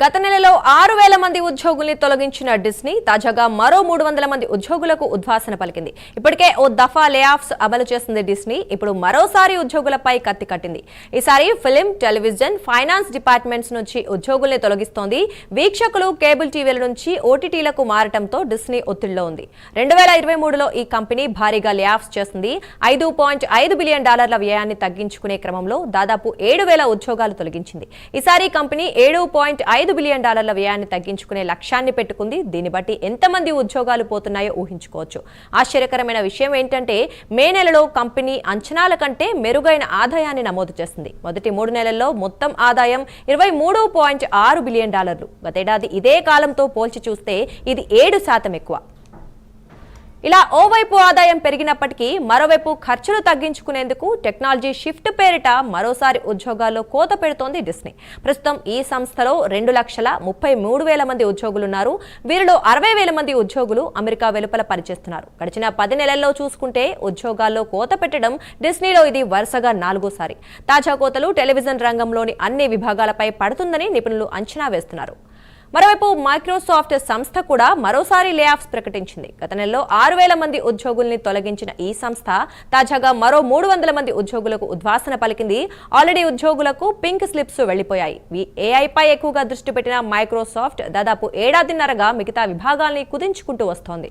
గత నెలలో 6,000 మంది ఉద్యోగుల్ని తొలగించిన డిస్నీ తాజాగా మరో 300 మంది ఉద్యోగులకు ఉద్వాసన పలికింది. ఇప్పటికే ఓ దఫా లే ఆఫ్స్ అమలు చేసింది డిస్నీ. ఇప్పుడు మరోసారి ఉద్యోగులపై కత్తి కట్టింది. ఈసారి ఫిల్మ్, టెలివిజన్, ఫైనాన్స్ డిపార్ట్మెంట్స్ నుంచి ఉద్యోగుల్ని తొలగిస్తోంది. వీక్షకులు కేబుల్ టీవీల నుంచి ఓటీటీలకు మారటంతో డిస్నీ ఒత్తిడిలో ఉంది. 2023లో ఈ కంపెనీ భారీగా లే ఆఫ్స్ చేసింది. $5.5 బిలియన్ వ్యయాన్ని తగ్గించుకునే క్రమంలో దాదాపు 7,000 ఉద్యోగాలు తొలగించింది. ఈసారి కంపెనీ $7.5 బిలియన్ వ్యయాన్ని తగ్గించుకునే లక్ష్యాన్ని పెట్టుకుంది. దీన్ని బట్టి ఎంతమంది ఉద్యోగాలు పోతున్నాయో ఊహించుకోవచ్చు. ఆశ్చర్యకరమైన విషయం ఏంటంటే మే నెలలో కంపెనీ అంచనాల కంటే మెరుగైన ఆదాయాన్ని నమోదు చేసింది. మొదటి 3 నెలల్లో మొత్తం ఆదాయం $23.6 బిలియన్. గతేడాది ఇదే కాలంతో పోల్చి చూస్తే ఇది 7% ఎక్కువ. ఇలా ఓవైపు ఆదాయం పెరిగినప్పటికీ మరోవైపు ఖర్చులు తగ్గించుకునేందుకు టెక్నాలజీ షిఫ్ట్ పేరిట మరోసారి ఉద్యోగాల్లో కోత పెడుతోంది డిస్నీ. ప్రస్తుతం ఈ సంస్థలో 2,33,000 మంది ఉద్యోగులున్నారు. వీరిలో 60,000 మంది ఉద్యోగులు అమెరికా వెలుపల పనిచేస్తున్నారు. గడిచిన 10 నెలల్లో చూసుకుంటే ఉద్యోగాల్లో కోత పెట్టడం డిస్నీలో ఇది వరుసగా 4సారి. తాజా కోతలు టెలివిజన్ రంగంలోని అన్ని విభాగాలపై పడుతుందని నిపుణులు అంచనా వేస్తున్నారు. మరోవైపు మైక్రోసాఫ్ట్ సంస్థ కూడా మరోసారి లే ఆఫ్స్ ప్రకటించింది. గత నెలలో 6,000 మంది ఉద్యోగుల్ని తొలగించిన ఈ సంస్థ తాజాగా మరో 300 మంది ఉద్యోగులకు ఉద్వాసన పలికింది. ఆల్రెడీ ఉద్యోగులకు పింక్ స్లిప్స్ వెళ్లిపోయాయి. ఏఐపై ఎక్కువగా దృష్టి పెట్టిన మైక్రోసాఫ్ట్ దాదాపు ఏడాదిన్నరగా మిగతా విభాగాల్ని కుదించుకుంటూ వస్తోంది.